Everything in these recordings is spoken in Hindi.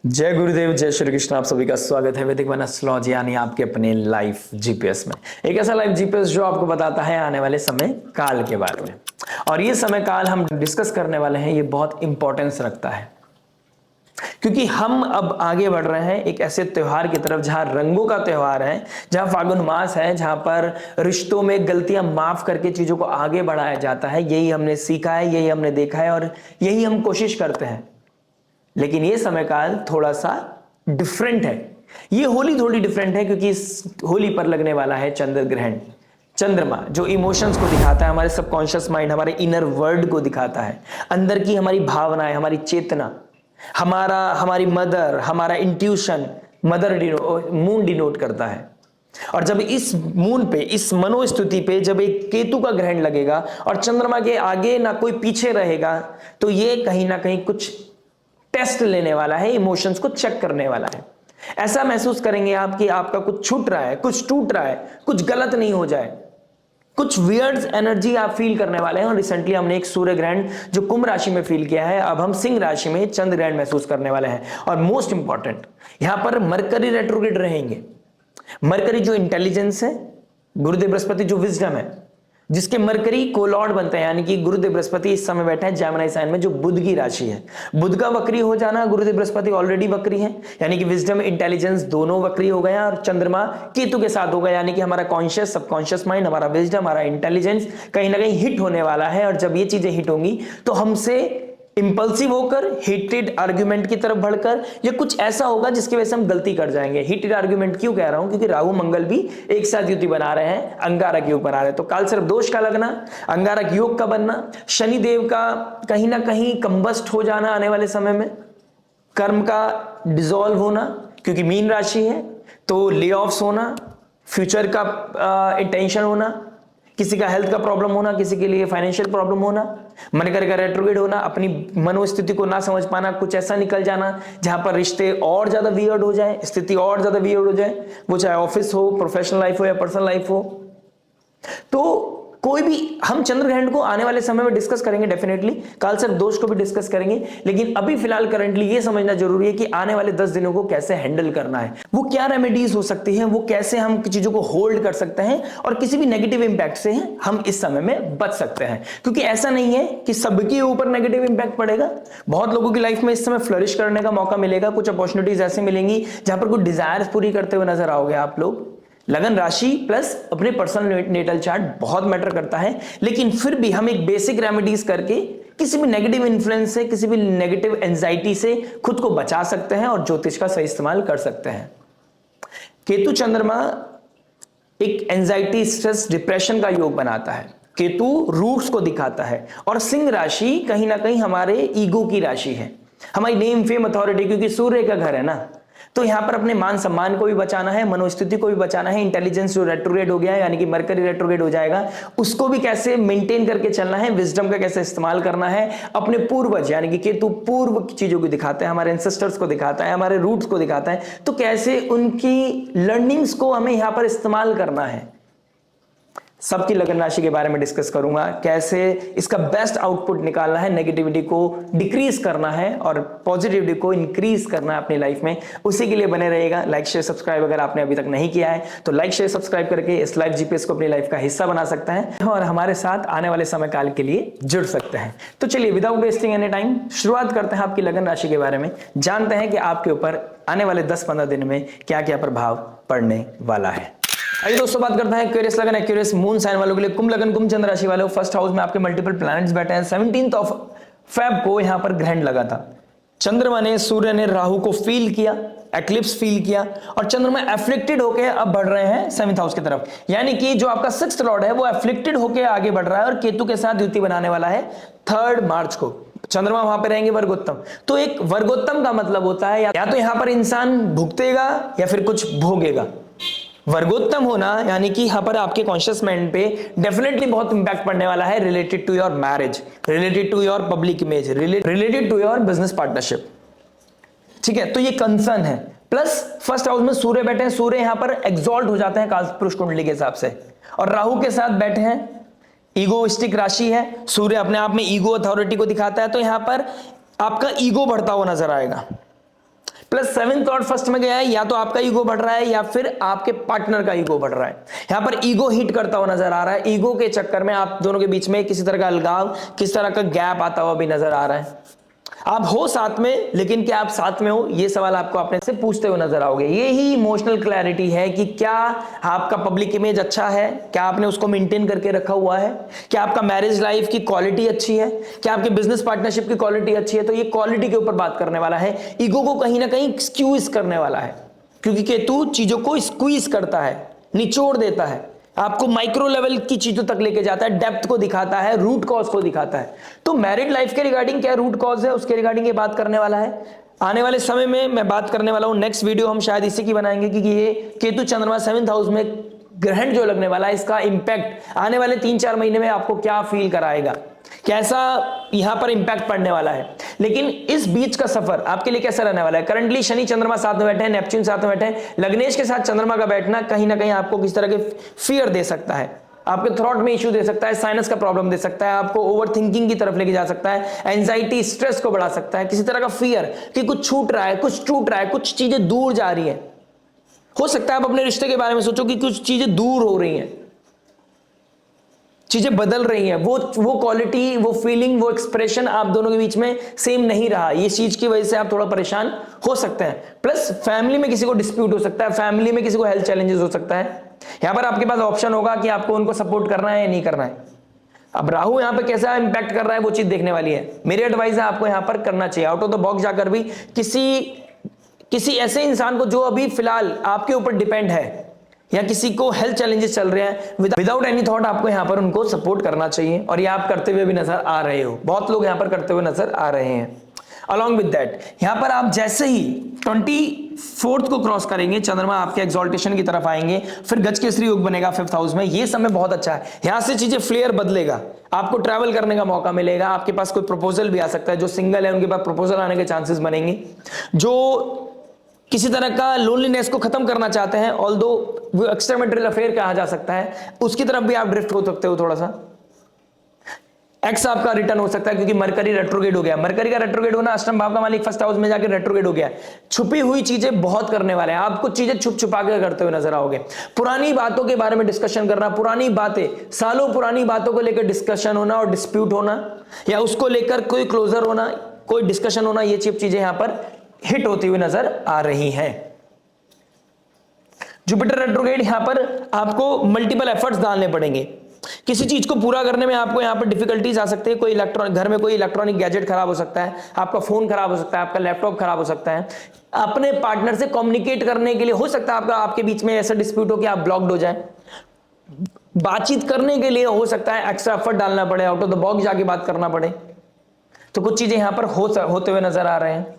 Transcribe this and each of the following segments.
जय गुरुदेव, जय श्री कृष्ण। आप सभी का स्वागत है वैदिक वन एस्ट्रोलॉजी यानी आपके अपने लाइफ जीपीएस में। एक ऐसा लाइफ जीपीएस जो आपको बताता है आने वाले समय काल के बारे में। और ये समय काल हम डिस्कस करने वाले हैं, ये बहुत इंपॉर्टेंस रखता है क्योंकि हम अब आगे बढ़ रहे हैं एक ऐसे त्योहार की तरफ जहां रंगों का त्योहार है, जहां फागुन मास है, जहां पर रिश्तों में गलतियां माफ करके चीजों को आगे बढ़ाया जाता है। यही हमने सीखा है, यही हमने देखा है और यही हम कोशिश करते हैं। लेकिन ये समय काल थोड़ा सा डिफरेंट है। ये होली थोड़ी डिफरेंट है क्योंकि इस होली पर लगने वाला है चंद्र ग्रहण। चंद्रमा जो इमोशंस को दिखाता है, हमारे सबकॉन्शियस माइंड, हमारे इनर वर्ल्ड को दिखाता है, अंदर की हमारी भावनाएं, हमारी चेतना, हमारी मदर, हमारा इंट्यूशन, मून डिनोट करता है। और जब इस मून पे, इस मनोस्थिति पे जब एक केतु का ग्रहण लगेगा और चंद्रमा के आगे ना कोई पीछे रहेगा, तो ये कहीं ना कहीं कुछ टेस्ट लेने वाला है, इमोशंस को चेक करने वाला है। ऐसा महसूस करेंगे आप कि आपका कुछ छूट रहा है, कुछ टूट रहा है, कुछ गलत नहीं हो जाए, कुछ वियर्ड एनर्जी आप फील करने वाले हैं। और रिसेंटली हमने एक सूर्य ग्रहण जो कुंभ राशि में फील किया है, अब हम सिंह राशि में चंद्र ग्रहण महसूस करने वाले हैं। और मोस्ट इंपॉर्टेंट, यहां पर मरकरी रेट्रोग्रेड रहेंगे। मरकरी जो इंटेलिजेंस है, गुरुदेव बृहस्पति जो विजडम है, जिसके मरकरी कोलॉर्ड बनते हैं, यानी कि गुरुदेव बृहस्पति इस समय बैठे हैं जेमिनी साइन में, जो बुध की राशि है। बुध का वक्री हो जाना, गुरुदेव बृहस्पति ऑलरेडी वक्री है, यानी कि विजडम इंटेलिजेंस दोनों वक्री हो गए। और चंद्रमा केतु के साथ होगा, यानी कि हमारा कॉन्शियस सबकॉन्शियस माइंड, हमारा विजडम, हमारा इंटेलिजेंस कहीं ना कहीं हिट होने वाला है। और जब ये चीजें हिट होंगी तो हमसे इंपल्सिव होकर हेटेड आर्ग्यूमेंट की तरफ बढ़कर या कुछ ऐसा होगा जिसकी वजह से हम गलती कर जाएंगे। हेटेड आर्ग्यूमेंट क्यों कह रहा हूं? क्योंकि राहु मंगल भी एक साथ युति बना रहे हैं, अंगारक योग बना रहे हैं। तो काल सर्प दोष का लगना, अंगारक योग का बनना, शनि देव का कहीं ना कहीं कंबस्ट हो जाना आने वाले समय में, कर्म का डिसॉल्व होना, क्योंकि मीन राशि है तो ले ऑफ्स होना, फ्यूचर का टेंशन होना, किसी का हेल्थ का प्रॉब्लम होना, किसी के लिए फाइनेंशियल प्रॉब्लम होना, मरकरी का रेट्रोग्रेड होना, अपनी मनोस्थिति को ना समझ पाना, कुछ ऐसा निकल जाना जहां पर रिश्ते और ज्यादा वियर्ड हो जाए, स्थिति और ज्यादा वियर्ड हो जाए, वो चाहे ऑफिस हो, प्रोफेशनल लाइफ हो या पर्सनल लाइफ हो। तो कोई भी, हम चंद्र ग्रहण को आने वाले समय में डिस्कस करेंगे डेफिनेटली, काल सर्प दोष को भी डिस्कस करेंगे। लेकिन अभी फिलहाल करंटली ये समझना जरूरी है कि आने वाले 10 दिनों को कैसे हैंडल करना है, वो क्या रेमेडीज हो सकती हैं, वो कैसे हम चीजों को होल्ड कर सकते हैं और किसी भी नेगेटिव इंपैक्ट से हम इस समय में बच सकते हैं। क्योंकि ऐसा नहीं है कि सबके ऊपर नेगेटिव इंपैक्ट पड़ेगा। बहुत लोगों की लाइफ में इस समय फ्लरिश करने का मौका मिलेगा, कुछ अपॉर्चुनिटीज ऐसी मिलेंगी जहां पर कुछ डिजायर्स पूरी करते हुए नजर आओगे आप लोग। लगन राशि प्लस अपने पर्सनल नेटल चार्ट बहुत मैटर करता है। लेकिन फिर भी हम एक बेसिक रेमेडीज करके किसी भी नेगेटिव इन्फ्लुएंस से, किसी भी नेगेटिव एंजाइटी से खुद को बचा सकते हैं और ज्योतिष का सही इस्तेमाल कर सकते हैं। केतु चंद्रमा एक एंजाइटी, स्ट्रेस, डिप्रेशन का योग बनाता है। केतु रूट्स को दिखाता है और सिंह राशि कहीं ना कहीं हमारे ईगो की राशि है, हमारी नेम, फेम, अथॉरिटी, क्योंकि सूर्य का घर है ना। तो यहां पर अपने मान सम्मान को भी बचाना है, मनोस्थिति को भी बचाना है। इंटेलिजेंस जो रेट्रोग्रेड हो गया है, यानी कि मरकरी रेट्रोग्रेड हो जाएगा, उसको भी कैसे मेंटेन करके चलना है, विजडम का कैसे इस्तेमाल करना है। अपने पूर्वज यानी कि केतु पूर्व की चीजों को दिखाता है, हमारे एंसेस्टर्स को दिखाता है, हमारे रूट्स को दिखाता है, तो कैसे उनकी लर्निंग्स को हमें यहां पर इस्तेमाल करना है। सबकी लगन राशि के बारे में डिस्कस करूंगा, कैसे इसका बेस्ट आउटपुट निकालना है, नेगेटिविटी को डिक्रीज करना है और पॉजिटिविटी को इंक्रीज करना है अपनी लाइफ में। उसी के लिए बने रहेगा। लाइक शेयर सब्सक्राइब अगर आपने अभी तक नहीं किया है तो लाइक शेयर सब्सक्राइब करके इस लाइफ जीपीएस को अपनी लाइफ का हिस्सा बना सकता है और हमारे साथ आने वाले समय काल के लिए जुड़ सकते हैं। तो चलिए विदाउट वेस्टिंग एनी टाइम शुरुआत करते हैं आपकी लगन राशि के बारे में, जानते हैं कि आपके ऊपर आने वाले 10-15 दिन में क्या क्या प्रभाव पड़ने वाला है। आइए दोस्तों बात करते हैं एक्वेरियस लगन, एक्वेरियस मून साइन वालों के लिए। कुंभ लगन, कुंभ चंद्र राशि वालों, फर्स्ट हाउस में आपके मल्टीपल प्लैनेट्स बैठे हैं। 17 फेब को यहां पर ग्रहण लगा था। चंद्रमा ने, सूर्य ने राहु को फील किया, एक्लिप्स फील किया और चंद्रमा एफ्लिक्टेड होकर अब बढ़ रहे हैं 7th हाउस की तरफ। यानी कि जो आपका 6th लॉर्ड है वो एफ्लिक्टेड होकर आगे बढ़ रहा है और केतु के साथ युति बनाने वाला है 3 मार्च को। चंद्रमा वहां पे रहेंगे वर्गोत्तम। तो एक वर्गोत्तम का मतलब होता है या तो यहां पर इंसान भुगतेगा या फिर कुछ भोगेगा। वर्गोत्तम होना यानी कि यहां पर आपके कॉन्शियस माइंड पे डेफिनेटली बहुत इंपैक्ट पड़ने वाला है, related to your marriage, related to your public image, related to your business partnership. ठीक है, तो ये कंसर्न है। प्लस फर्स्ट हाउस में सूर्य बैठे हैं, सूर्य यहां पर एग्जॉल्ट हो जाते हैं कालपुरुष कुंडली के हिसाब से, और राहु के साथ बैठे हैं। ईगोइस्टिक राशि है, सूर्य अपने आप में ईगो, अथॉरिटी को दिखाता है, तो यहां पर आपका ईगो बढ़ता हुआ नजर आएगा। प्लस 7th लॉर्ड फर्स्ट में गया है, या तो आपका ईगो बढ़ रहा है या फिर आपके पार्टनर का ईगो बढ़ रहा है। यहां पर ईगो हिट करता हुआ नजर आ रहा है, ईगो के चक्कर में आप दोनों के बीच में किसी तरह का अलगाव, किस तरह का गैप आता हुआ भी नजर आ रहा है। आप हो साथ में, लेकिन क्या आप साथ में हो, ये सवाल आपको अपने से पूछते हुए नजर आओगे। ये ही इमोशनल क्लैरिटी है कि क्या आपका पब्लिक इमेज अच्छा है, क्या आपने उसको मेंटेन करके रखा हुआ है, क्या आपका मैरिज लाइफ की क्वालिटी अच्छी है, क्या आपकी बिजनेस पार्टनरशिप की क्वालिटी अच्छी है। तो ये क्वालिटी के ऊपर बात करने वाला है, ईगो को कहीं ना कहीं स्क्यूज करने वाला है, क्योंकि केतु चीजों को स्क्वीज करता है, निचोड़ देता है, आपको माइक्रो लेवल की चीजों तक लेके जाता है, डेप्थ को दिखाता है, रूट कॉज को दिखाता है। तो मैरिड लाइफ के रिगार्डिंग क्या रूट कॉज है, उसके रिगार्डिंग ये बात करने वाला है। आने वाले समय में मैं बात करने वाला हूं, नेक्स्ट वीडियो हम शायद इसी की बनाएंगे कि ये केतु चंद्रमा 7th हाउस में ग्रहण जो लगने वाला है, इसका इंपैक्ट आने वाले 3-4 महीने में आपको क्या फील कराएगा, कैसा यहां पर इंपैक्ट पड़ने वाला है। लेकिन इस बीच का सफर आपके लिए कैसा रहने वाला है। करंटली शनि चंद्रमा साथ में बैठे हैं, नेपच्यून साथ में बैठे हैं, लग्नेश के साथ चंद्रमा का बैठना कहीं ना कहीं आपको किस तरह के फियर दे सकता है, आपके थ्रॉट में इश्यू दे सकता है, साइनस का प्रॉब्लम दे सकता है, आपको ओवर थिंकिंग की तरफ लेके जा सकता है, एंजाइटी स्ट्रेस को बढ़ा सकता है, किसी तरह का फियर कि कुछ छूट रहा है, कुछ टूट रहा है, कुछ चीजें दूर जा रही है। हो सकता है आप अपने रिश्ते के बारे में सोचो कि कुछ चीजें दूर हो रही हैं, चीजें बदल रही हैं, वो क्वालिटी, वो फीलिंग, वो एक्सप्रेशन आप दोनों के बीच में सेम नहीं रहा। ये चीज की वजह से आप थोड़ा परेशान हो सकते हैं। प्लस फैमिली में किसी को डिस्प्यूट हो सकता है, फैमिली में किसी को हेल्थ चैलेंजेस हो सकता है। यहां पर आपके पास ऑप्शन होगा कि आपको उनको सपोर्ट करना है या नहीं करना है। अब राहु यहां पर कैसा इंपैक्ट कर रहा है वो चीज देखने वाली है। मेरी एडवाइस है आपको यहां पर करना चाहिए, आउट ऑफ द बॉक्स जाकर भी किसी ऐसे इंसान को जो अभी फिलहाल आपके ऊपर डिपेंड है, या किसी को हेल्थ चैलेंजेस चल रहे हैं, विदाउट एनी थॉट आपको यहां पर उनको सपोर्ट करना चाहिए। और ये आप करते हुए भी नजर आ रहे हो, बहुत लोग यहां पर करते हुए नजर आ रहे हैं। अलॉन्ग विद दैट यहां पर आप जैसे ही 24th को क्रॉस करेंगे, चंद्रमा आपके एक्सॉल्टेशन की तरफ आएंगे, फिर गजकेसरी योग बनेगा 5th हाउस में। ये समय बहुत अच्छा है, यहां से चीजें फ्लेयर बदलेगा, आपको ट्रैवल करने का मौका मिलेगा, आपके पास कोई प्रपोजल भी आ सकता है। जो सिंगल है उनके पास प्रपोजल आने के चांसेस बनेंगे, जो किसी तरह का लोनलीनेस को खत्म करना चाहते हैं, ऑल्दो वो एक्स्ट्रा मैरिटल अफेयर कहा जा सकता है, उसकी तरफ भी आप ड्रिफ्ट हो सकते हो। थोड़ा सा एक्स आपका रिटर्न हो सकता है, क्योंकि मरकरी रेट्रोगेट हो गया। मरकरी का रेट्रोगेट होना, अष्टम भाव का मालिक 1st हाउस में जाकर रेट्रोगेट हो गया। छुपी हुई चीजें बहुत करने वाले हैं, आप कुछ चीजें छुप छुपा के करते हुए नजर आओगे। पुरानी बातों के बारे में डिस्कशन करना, पुरानी बातें, सालों पुरानी बातों को लेकर डिस्कशन होना और डिस्प्यूट होना, या उसको लेकर कोई क्लोजर होना, कोई डिस्कशन होना, ये चीजें यहां पर हिट होती हुई नजर आ रही हैं। जुपिटर रेट्रोगेट यहां पर आपको मल्टीपल एफर्ट्स डालने पड़ेंगे, किसी चीज को पूरा करने में आपको यहां पर डिफिकल्टीज आ सकती है। कोई घर में कोई इलेक्ट्रॉनिक गैजेट खराब हो सकता है, आपका फोन खराब हो सकता है, आपका लैपटॉप खराब हो सकता है। अपने पार्टनर से कम्युनिकेट करने के लिए हो सकता है आपके बीच में ऐसा डिस्प्यूट हो कि आप ब्लॉक्ड हो जाए। बातचीत करने के लिए हो सकता है एक्स्ट्रा एफर्ट डालना पड़े, आउट ऑफ द बॉक्स जाके बात करना पड़े। तो कुछ चीजें यहां पर होते हुए नजर आ रहे हैं।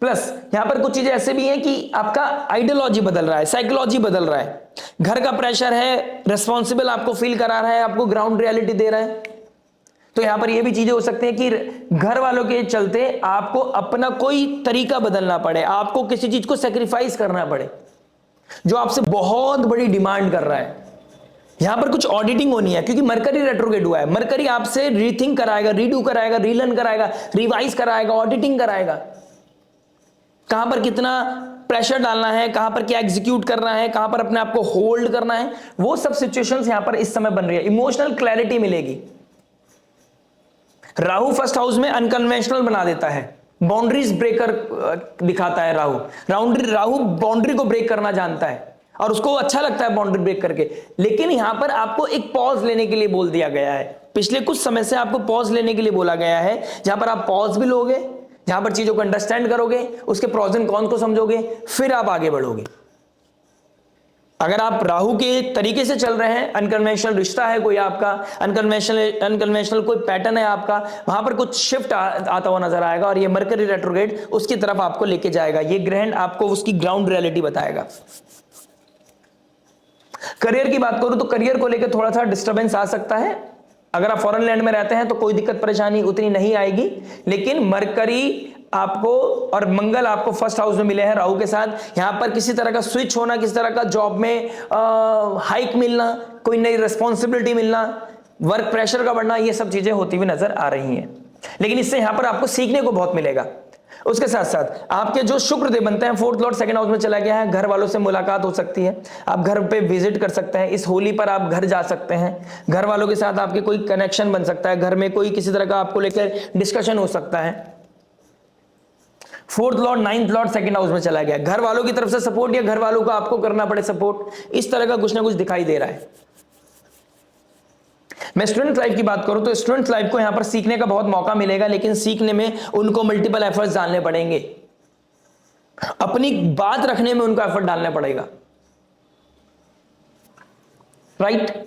प्लस यहां पर कुछ चीजें ऐसे भी हैं कि आपका आइडियोलॉजी बदल रहा है, साइकोलॉजी बदल रहा है, घर का प्रेशर है, रिस्पॉन्सिबल आपको फील करा रहा है, आपको ग्राउंड रियलिटी दे रहा है। तो यहां पर ये भी चीजें हो सकती हैं कि घर वालों के चलते आपको अपना कोई तरीका बदलना पड़े, आपको किसी चीज को सेक्रीफाइस करना पड़े जो आपसे बहुत बड़ी डिमांड कर रहा है। यहां पर कुछ ऑडिटिंग होनी है, क्योंकि मरकरी रेट्रोगेट हुआ है। मरकरी आपसे रीथिंक कराएगा, रीडू कराएगा, रीलर्न कराएगा, रिवाइज कराएगा, ऑडिटिंग कराएगा। कहां पर कितना प्रेशर डालना है, कहां पर क्या एग्जीक्यूट करना है, कहां पर अपने आप को होल्ड करना है, वो सब सिचुएशंस यहां पर इस समय बन रही है। इमोशनल क्लैरिटी मिलेगी। राहु 1st हाउस में अनकन्वेंशनल बना देता है, बाउंड्रीज ब्रेकर दिखाता है। राहु बाउंड्री को ब्रेक करना जानता है और उसको अच्छा लगता है बाउंड्री ब्रेक करके। लेकिन यहां पर आपको एक पॉज लेने के लिए बोल दिया गया है, पिछले कुछ समय से आपको पॉज लेने के लिए बोला गया है, जहां पर आप पॉज भी लोगे, जहां पर चीजों को अंडरस्टैंड करोगे, उसके प्रोज एंड कॉन्स को समझोगे, फिर आप आगे बढ़ोगे। अगर आप राहु के तरीके से चल रहे हैं, अनकन्वेंशनल रिश्ता है कोई आपका, अनकन्वेंशनल कोई पैटर्न है आपका, वहां पर कुछ शिफ्ट आता हुआ नजर आएगा और ये मरकरी रेट्रोग्रेड उसकी तरफ आपको लेके जाएगा। ये ग्रहण आपको उसकी ग्राउंड रियलिटी बताएगा। करियर की बात करूं तो करियर को लेकर थोड़ा सा डिस्टर्बेंस आ सकता है। अगर आप फॉरेन लैंड में रहते हैं तो कोई दिक्कत परेशानी उतनी नहीं आएगी, लेकिन मरकरी आपको और मंगल आपको 1st हाउस में मिले हैं राहु के साथ। यहां पर किसी तरह का स्विच होना, किसी तरह का जॉब में हाइक मिलना, कोई नई रिस्पॉन्सिबिलिटी मिलना, वर्क प्रेशर का बढ़ना, ये सब चीजें होती हुई नजर आ रही हैं। लेकिन इससे यहां पर आपको सीखने को बहुत मिलेगा उसके साथ साथ आपके जो शुक्र देव बनते हैं, फोर्थ लॉर्ड सेकंड हाउस में चला गया है, घर वालों से मुलाकात हो सकती है, आप घर पे विजिट कर सकते हैं, इस होली पर आप घर जा सकते हैं, घर वालों के साथ आपके कोई कनेक्शन बन सकता है, घर में कोई किसी तरह का आपको लेकर डिस्कशन हो सकता है। Fourth Lord ninth Lord second house में चला गया, घर वालों की तरफ से सपोर्ट या घर वालों को आपको करना पड़े सपोर्ट, इस तरह का कुछ ना कुछ दिखाई दे रहा है। मैं स्टूडेंट लाइफ की बात करूं तो स्टूडेंट लाइफ को यहां पर सीखने का बहुत मौका मिलेगा, लेकिन सीखने में उनको मल्टीपल एफर्ट्स डालने पड़ेंगे, अपनी बात रखने में उनको एफर्ट डालना पड़ेगा, राइट।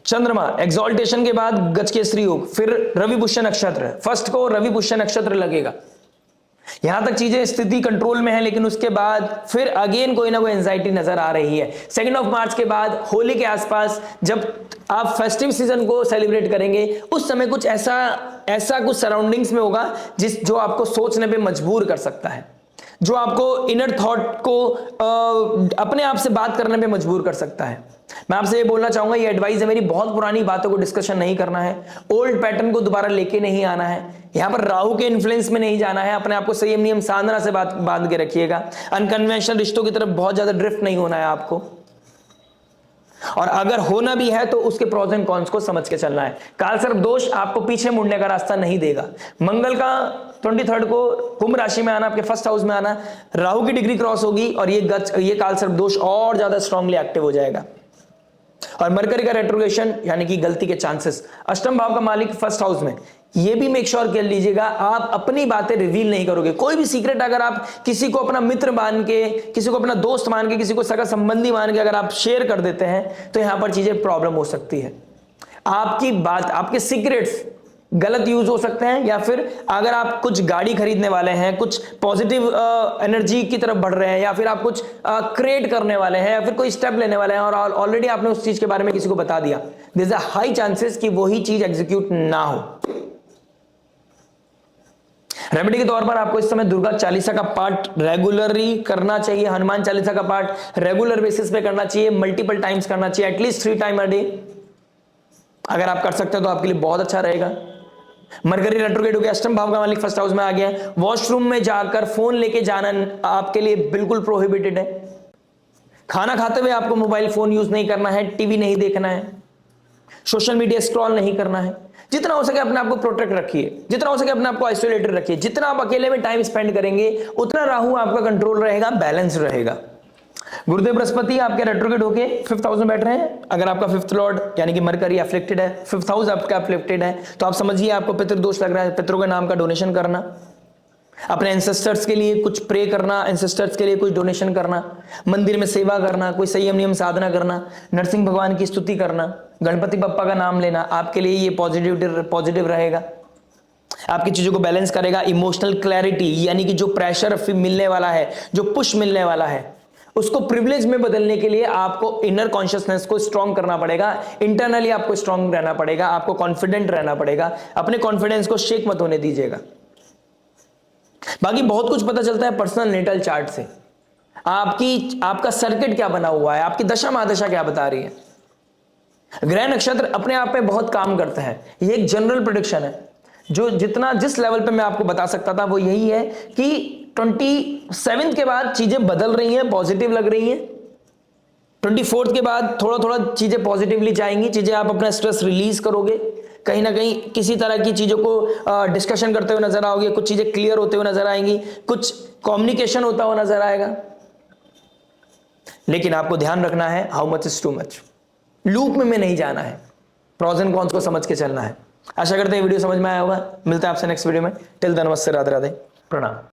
चंद्रमा एक्सॉल्टेशन के बाद गजकेसरी योग, फिर रवि पुष्य नक्षत्र, फर्स्ट को रवि पुष्य नक्षत्र लगेगा, यहां तक चीजें स्थिति कंट्रोल में है, लेकिन उसके बाद फिर अगेन कोई ना कोई एंजाइटी नजर आ रही है। 2 मार्च के बाद होली के आसपास जब आप फेस्टिव सीजन को सेलिब्रेट करेंगे, उस समय कुछ ऐसा कुछ सराउंडिंग्स में होगा जो आपको सोचने पे मजबूर कर सकता है, जो आपको इनर थॉट को अपने आप से बात करने पे मजबूर कर सकता है। मैं आपसे ये बोलना चाहूंगा, ये एडवाइस है मेरी, बहुत पुरानी बातों को डिस्कशन नहीं करना है, ओल्ड पैटर्न को दोबारा लेके नहीं आना है, यहां पर राहु के इन्फ्लुएंस में नहीं जाना है, अपने आप को संयम नियम साधना से बांध के रखिएगा, अनकन्वेंशनल रिश्तों की तरफ बहुत ज्यादा ड्रिफ्ट नहीं होना है आपको, और अगर होना भी है तो उसके प्रोज एंड कॉन्स को समझ के चलना है। कालसर्प दोष आपको पीछे मुड़ने का रास्ता नहीं देगा। मंगल का 23 को कुंभ राशि में आना, आपके फर्स्ट हाउस में आना, राहु की डिग्री क्रॉस होगी और ये कालसर्प दोष और ज्यादा स्ट्रांगली एक्टिव हो जाएगा। और मरकरी का रेट्रोग्रेशन यानी कि गलती के चांसेस, अष्टम भाव का मालिक फर्स्ट हाउस में, ये भी मेक श्योर कर लीजिएगा आप अपनी बातें रिवील नहीं करोगे। कोई भी सीक्रेट अगर आप किसी को अपना मित्र मान के, किसी को अपना दोस्त मान के, किसी को सगा संबंधी मान के अगर आप शेयर कर देते हैं तो यहां पर चीजें प्रॉब्लम हो सकती है। आपकी बात, आपके सीक्रेट्स गलत यूज हो सकते हैं, या फिर अगर आप कुछ गाड़ी खरीदने वाले हैं, कुछ पॉजिटिव एनर्जी की तरफ बढ़ रहे हैं, या फिर आप कुछ क्रिएट करने वाले हैं, या फिर कोई स्टेप लेने वाले हैं और ऑलरेडी आपने उस चीज के बारे में किसी को बता दिया, there is a high chances कि वही चीज एग्जीक्यूट ना हो। रेमेडी के तौर पर आपको इस समय दुर्गा चालीसा का पाठ रेगुलरली करना चाहिए, हनुमान चालीसा का पाठ रेगुलर बेसिस पे करना चाहिए, मल्टीपल टाइम्स करना चाहिए, एटलीस्ट 3 टाइम अ डे। अगर आप कर सकते हो तो आपके लिए बहुत अच्छा रहेगा। मरकरी रेट्रोग्रेड हो गया, अष्टम भाव का मालिक फर्स्ट हाउस में आ गया है, वॉशरूम में जाकर फोन लेके जाना आपके लिए बिल्कुल प्रोहिबिटेड है। खाना खाते हुए आपको मोबाइल फोन यूज नहीं करना है, टीवी नहीं देखना है, सोशल मीडिया स्क्रॉल नहीं करना है। जितना हो सके अपने आप को प्रोटेक्ट रखिए, जितना हो सके अपने आप को आइसोलेटेड रखिए। जितना आप अकेले में टाइम स्पेंड करेंगे उतना राहु आपका कंट्रोल रहेगा, बैलेंस रहेगा। गुरुदेव बृहस्पति आपके रेट्रोग्रेड होके 5th हाउस में बैठ रहे हैं। अगर आपका 5th लॉर्ड यानी कि मरकरी अफ्लिक्टेड है, 5th हाउस आपका अफ्लिक्टेड है, तो आप समझिए आपको पितृदोष लग रहा है। पितरों के नाम का डोनेशन करना, अपने एंसेस्टर्स के लिए कुछ प्रे करना, एंसेस्टर्स के लिए कुछ डोनेशन करना, मंदिर में सेवा करना, कोई संयम नियम साधना करना, नरसिंह भगवान की स्तुति करना, गणपति बप्पा का नाम लेना, आपके लिए ये पॉजिटिव रहेगा, आपकी चीजों को बैलेंस करेगा। इमोशनल क्लैरिटी यानी कि जो प्रेशर मिलने वाला है, जो पुश मिलने वाला है, उसको प्रिविलेज में बदलने के लिए आपको इनर कॉन्शियसनेस को स्ट्रांग करना पड़ेगा, इंटरनली आपको स्ट्रांग रहना पड़ेगा, आपको कॉन्फिडेंट रहना पड़ेगा, अपने कॉन्फिडेंस को शेक मत होने दीजिएगा। बाकी बहुत कुछ पता चलता है पर्सनल नेटल चार्ट से, आपका सर्किट क्या बना हुआ है, आपकी दशा महादशा क्या बता रही है। ग्रह नक्षत्र अपने आप में बहुत काम करते हैं, ये एक जनरल प्रेडिक्शन है। जिस लेवल पे मैं आपको बता सकता था वो यही है कि 27 के बाद चीजें बदल रही हैं, पॉजिटिव लग रही हैं। 24 के बाद थोड़ा थोड़ा चीजें पॉजिटिवली जाएंगी, चीजें आप अपना स्ट्रेस रिलीज करोगे, कहीं ना कहीं किसी तरह की चीजों को डिस्कशन करते हुए नजर आओगे, कुछ चीजें क्लियर होते हुए नजर आएंगी, कुछ कम्युनिकेशन होता हुआ नजर आएगा। लेकिन आपको ध्यान रखना है, how much is too much, loop में नहीं जाना है, प्रॉज एंड कॉन्स को समझ के चलना है। आशा करते हैं वीडियो समझ में आया होगा। मिलता है आपसे नेक्स्ट वीडियो में। टिल देन नमस्ते, राधे राधे, प्रणाम।